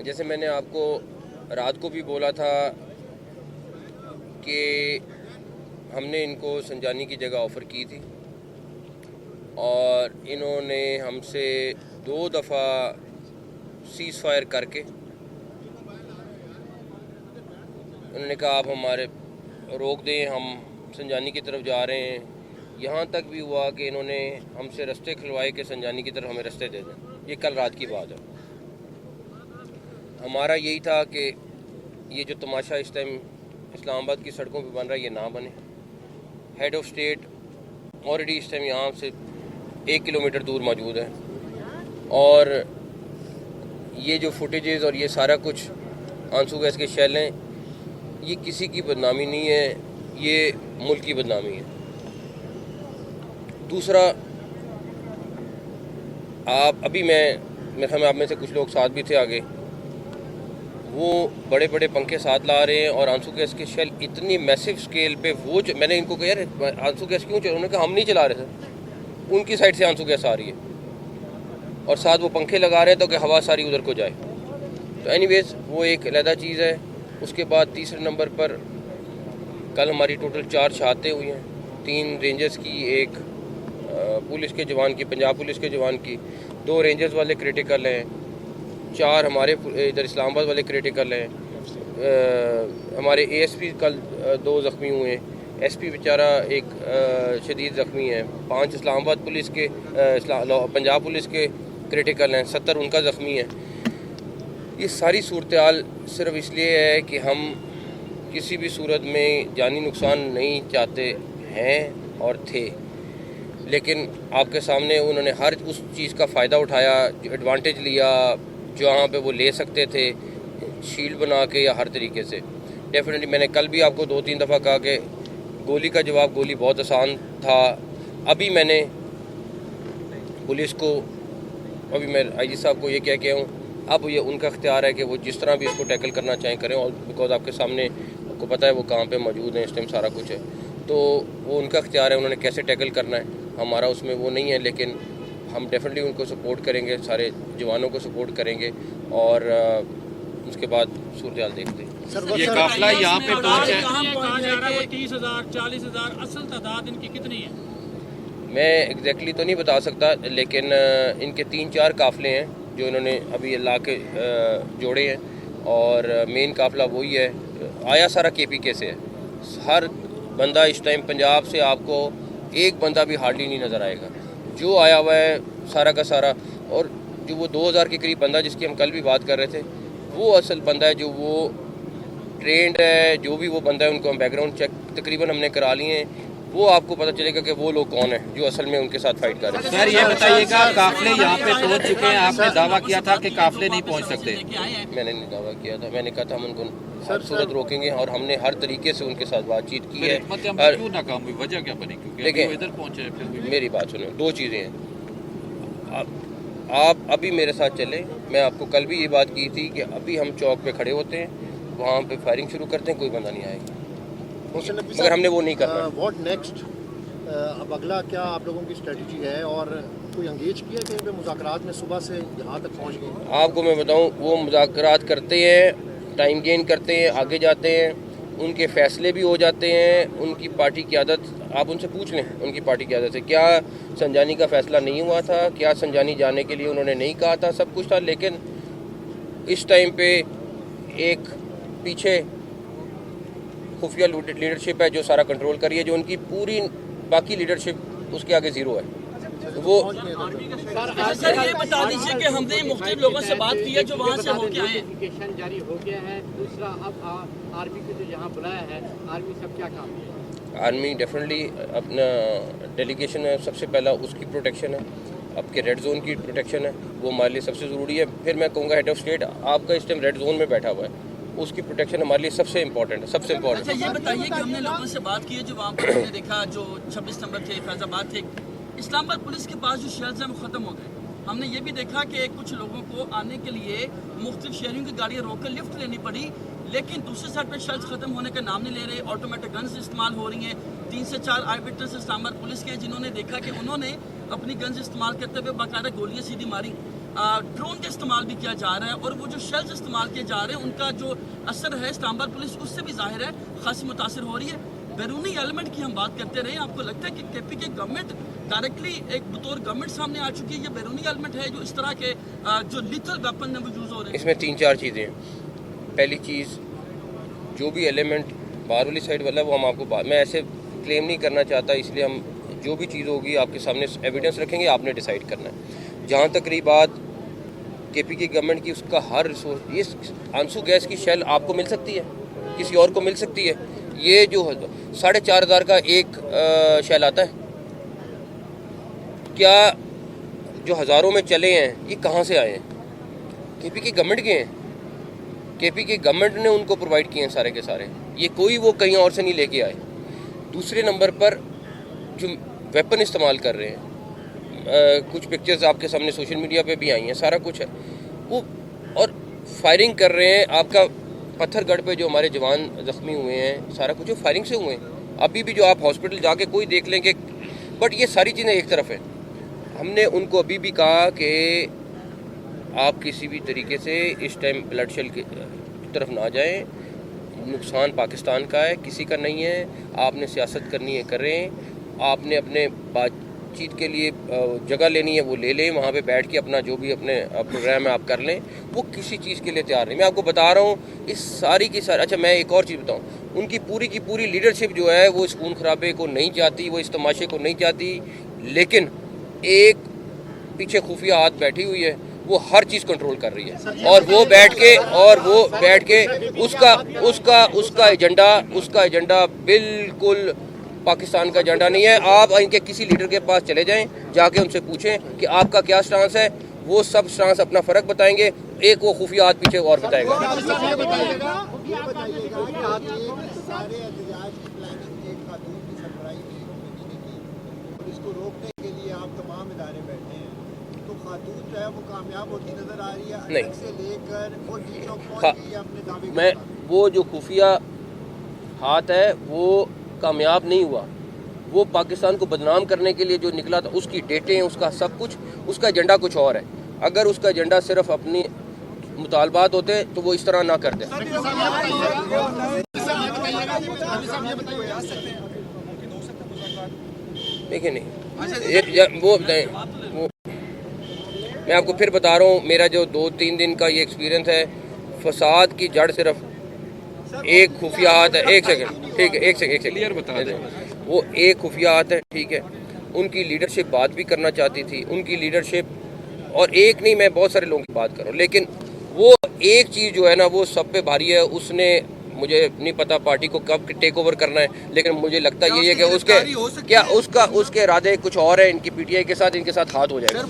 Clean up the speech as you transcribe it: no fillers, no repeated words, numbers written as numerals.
जैसे मैंने आपको रात को भी बोला था कि हमने इनको संजानी की जगह ऑफ़र की थी और इन्होंने हमसे 2 दफ़ा सीज़ फायर करके उन्होंने कहा आप हमारे रोक दें, हम संजानी की तरफ जा रहे हैं। यहाँ तक भी हुआ कि इन्होंने हमसे रास्ते खुलवाए कि संजानी की तरफ हमें रास्ते दे दें। ये कल रात की बात है। हमारा यही था कि ये जो तमाशा इस टाइम इस्लामाबाद की सड़कों पे बन रहा है ये ना बने। हेड ऑफ स्टेट ऑलरेडी इस टाइम यहाँ से 1 किलोमीटर दूर मौजूद है और ये जो फुटेजेस और ये सारा कुछ आंसू गैस के शेल हैं, ये किसी की बदनामी नहीं है, ये मुल्क की बदनामी है। दूसरा, अभी मेरे ख्याल में आप में से कुछ लोग साथ भी थे आगे, वो बड़े बड़े पंखे साथ ला रहे हैं और आंसू गैस के शेल इतनी मैसिव स्केल पे वो मैंने इनको कहा यार आंसू गैस क्यों चला, उन्होंने कहा हम नहीं चला रहे सर, उनकी साइड से आंसू गैस आ रही है और साथ वो पंखे लगा रहे हैं तो कि हवा सारी उधर को जाए। तो एनीवेज वो एक अलहदा चीज़ है। उसके बाद तीसरे नंबर पर कल हमारी टोटल 4 शहादतें हुई हैं, 3 रेंजर्स की, 1 पुलिस के जवान की, पंजाब पुलिस के जवान की, 2 रेंजर्स वाले क्रिटिकल हैं, 4 हमारे इधर इस्लामाबाद वाले क्रिटिकल हैं। हमारे एएसपी कल 2 ज़ख्मी हुए, एसपी बेचारा एक शदीद ज़ख्मी है, 5 इस्लामाबाद पुलिस के पंजाब पुलिस के क्रिटिकल हैं, 70 उनका ज़ख्मी है। ये सारी सूरत हाल सिर्फ इसलिए है कि हम किसी भी सूरत में जानी नुकसान नहीं चाहते हैं और थे, लेकिन आपके सामने उन्होंने हर उस चीज़ का फ़ायदा उठाया, एडवांटेज लिया जहाँ पे वो ले सकते थे, शील्ड बना के या हर तरीके से। डेफिनेटली मैंने कल भी आपको 2-3 दफ़ा कहा कि गोली का जवाब, गोली बहुत आसान था। अभी मैंने पुलिस को, अभी मैं आईजी साहब को ये कह के हूँ, अब ये उनका इख्तियार है कि वो जिस तरह भी इसको टैकल करना चाहें करें, और बिकॉज आपके सामने आपको पता है वो कहाँ पे मौजूद हैं इस टाइम, सारा कुछ है, तो वो उनका इख्तियार है, उन्होंने कैसे टैकल करना है, हमारा उसमें वो नहीं है। लेकिन हम डेफिनेटली उनको सपोर्ट करेंगे, सारे जवानों को सपोर्ट करेंगे और उसके बाद सूरत हाल देखते हैं। ये काफिला यहाँ पे पहुँचे, 30,000 40,000 असल तादाद इनकी कितनी है? मैं एग्जैक्टली तो नहीं बता सकता, लेकिन इनके 3-4 काफ़िले हैं जो इन्होंने अभी ला के जोड़े हैं और मेन काफ़िला वही है। आया सारा KPK से है। हर बंदा इस टाइम पंजाब से आपको एक बंदा भी हार्डली नहीं नज़र आएगा, जो आया हुआ है सारा का सारा। और जो वो 2000 के करीब बंदा जिसकी हम कल भी बात कर रहे थे, वो असल बंदा है, जो वो ट्रेंड है, जो भी वो बंदा है उनको हम बैकग्राउंड चेक तकरीबन हमने करा लिए हैं। वो आपको पता चलेगा कि वो लोग कौन है जो असल में उनके साथ फाइट कर रहे हैं। सर ये बताइएगा, काफिले यहाँ पे पहुँच चुके हैं, आपने दावा किया था कि काफिले नहीं पहुँच सकते। मैंने नहीं दावा किया था, मैंने कहा था हम उनको हर सूरत रोकेंगे और हमने हर तरीके से उनके साथ बातचीत की है। क्यों नाकाम हुई, वजह क्या बनी? क्योंकि इधर पहुँचे। मेरी बात सुनो, 2 चीज़ें हैं। आप अभी मेरे साथ चले, मैं आपको कल भी ये बात की थी कि अभी हम चौक पे खड़े होते हैं, वहाँ पे फायरिंग शुरू करते हैं, कोई बंदा नहीं आएगा, मगर हमने वो नहीं करना। What next? अब अगला क्या आप लोगों की स्ट्रेटजी है और कोई एंगेज किया कहीं पे मुज़ाकरात में? सुबह से यहाँ तक पहुँच गए। आपको मैं बताऊँ, वो मुज़ाकरात करते हैं, टाइम गेन करते हैं, आगे जाते हैं, उनके फ़ैसले भी हो जाते हैं। उनकी पार्टी क़यादत, आप उनसे पूछ लें उनकी पार्टी क़यादत से, क्या संजानी का फ़ैसला नहीं हुआ था, क्या संजानी जाने के लिए उन्होंने नहीं कहा था, सब कुछ था। लेकिन इस टाइम पे एक पीछे खुफिया लीडरशिप है जो सारा कंट्रोल कर रही है, जो उनकी पूरी बाकी लीडरशिप उसके आगे ज़ीरो है। वो सर ये बता दीजिए कि हमने मुख्तलिफ लोगों से बात की है जो वहाँ से होके आए, जारी हो गया है। दूसरा, अब आर्मी को जो यहाँ बुलाया है, आर्मी सब क्या काम है? आर्मी डेफिनेटली अपना डेलीगेशन है, सबसे पहला उसकी प्रोटेक्शन है, आपके रेड जोन की प्रोटेक्शन है, वो हमारे लिए सबसे ज़रूरी है। फिर मैं कहूँगा हेड ऑफ स्टेट आपका इस टाइम रेड जोन में बैठा हुआ है, उसकी प्रोटेक्शन हमारे लिए सबसे इम्पोर्टेंट है, सबसे इम्पोर्टेंट। अच्छा ये बताइए कि हमने लोगों से बात की है जो वहाँ पर हमने देखा, जो 26 नंबर थे, फैज़ाबाद थे, इस्लामाबाद पुलिस के पास जो शेल्स हैं वो ख़त्म हो गए। हमने ये भी देखा कि कुछ लोगों को आने के लिए मुख्तलिफ शहरों की गाड़ियाँ रोक कर लिफ्ट लेनी पड़ी, लेकिन दूसरी साइड पर शेल्स ख़त्म होने का नाम नहीं ले रहे। ऑटोमेटिक गन्स इस्तेमाल हो रही हैं। 3 से 4 आई विटनेस इस्लामाबाद पुलिस के जिन्होंने देखा कि उन्होंने अपनी गन्स इस्तेमाल करते हुए बाकायदा गोलियां सीधी मारी। ड्रोन का इस्तेमाल भी किया जा रहा है और वो जो शेल्स इस्तेमाल किए जा रहे हैं उनका जो असर है इस्लामाबाद पुलिस उससे भी जाहिर है खासी मुतासर हो रही है। बैरूनी एलिमेंट की हम बात करते रहे, आपको लगता है कि KPK गवर्नमेंट डायरेक्टली एक बतौर गवर्नमेंट सामने आ चुकी है, ये बैरूनी एलिमेंट है जो इस तरह के जो लिथल वेपन है वो यूज़ हो रहे हैं? इसमें 3-4 चीज़ें हैं। पहली चीज़, जो भी एलिमेंट बाहर वाली साइड वाला है वो हम आपको मैं ऐसे क्लेम नहीं करना चाहता, इसलिए हम जो भी चीज़ होगी आपके सामने एविडेंस रखेंगे, आपने डिसाइड करना है। जहाँ तक रही बात KPK गवर्नमेंट की, उसका हर रिसोर्स, ये आंसू गैस की शेल आपको मिल सकती है, किसी और को मिल सकती है। ये जो 4,500 का एक शेल आता है, क्या जो हज़ारों में चले हैं ये कहाँ से आए हैं? KPK गवर्नमेंट के हैं, KPK गवर्नमेंट ने उनको प्रोवाइड किए हैं सारे के सारे, ये कोई वो कहीं और से नहीं लेके आए। दूसरे नंबर पर जो वेपन इस्तेमाल कर रहे हैं, कुछ पिक्चर्स आपके सामने सोशल मीडिया पे भी आई हैं, सारा कुछ है वो, और फायरिंग कर रहे हैं। आपका पत्थरगढ़ पे जो हमारे जवान ज़ख्मी हुए हैं, सारा कुछ जो फायरिंग से हुए हैं। अभी भी जो आप हॉस्पिटल जाके कोई देख लेंगे, बट ये सारी चीज़ें एक तरफ है। हमने उनको अभी भी कहा कि आप किसी भी तरीके से इस टाइम ब्लड शेल की तरफ ना जाएं, नुकसान पाकिस्तान का है, किसी का नहीं है। आपने सियासत करनी है करें, आपने अपने बातचीत के लिए जगह लेनी है वो ले लें, वहाँ पे बैठ के अपना जो भी अपने प्रोग्राम है आप कर लें, वो किसी चीज़ के लिए तैयार नहीं। मैं आपको बता रहा हूँ इस सारी की सारी। अच्छा, मैं एक और चीज़ बताऊँ, उनकी पूरी की पूरी लीडरशिप जो है वो इस खून खराबे को नहीं चाहती, वो इस तमाशे को नहीं चाहती, लेकिन एक पीछे खुफिया हाथ बैठी हुई है, वो हर चीज़ कंट्रोल कर रही है। और वो बैठ के उसका एजेंडा बिल्कुल पाकिस्तान का एजेंडा नहीं है। आप इनके किसी लीडर के पास चले जाएं, जाके उनसे पूछें कि आपका क्या स्टांस है, वो सब स्टांस अपना फ़र्क बताएंगे, एक वो खुफिया हाथ पीछे और बताएगा। इसको रोकने के लिए आप तमाम इदारे बैठे हैं, तो खातून जो है वो कामयाब होती नजर आ रही है नहीं से लेकर और अपने दावे मैं वो जो खुफिया हाथ है वो कामयाब नहीं हुआ, वो पाकिस्तान को बदनाम करने के लिए जो निकला था, उसकी डेटें, उसका सब कुछ, उसका एजेंडा कुछ और है। अगर उसका एजेंडा सिर्फ अपनी मुतालबात होते तो वो इस तरह ना करते। देखिए नहीं, वो मैं आपको फिर बता रहा हूँ, मेरा जो 2-3 दिन का ये एक्सपीरियंस है, फसाद की जड़ सिर्फ एक खुफिया हाथ है। एक सेकंड, ठीक है, एक सेकंड क्लियर बता दें। वो एक खुफिया हाथ है, ठीक है। उनकी लीडरशिप बात भी करना चाहती थी, उनकी लीडरशिप, और एक नहीं, मैं बहुत सारे लोगों की बात कर रहा हूँ, लेकिन वो एक चीज़ जो है ना वो सब पे भारी है। उसने, मुझे नहीं पता पार्टी को कब टेक ओवर करना है, लेकिन मुझे लगता यही है कि उसके इरादे कुछ और है, इनकी PTI के साथ, इनके साथ हाथ हो जाएगा।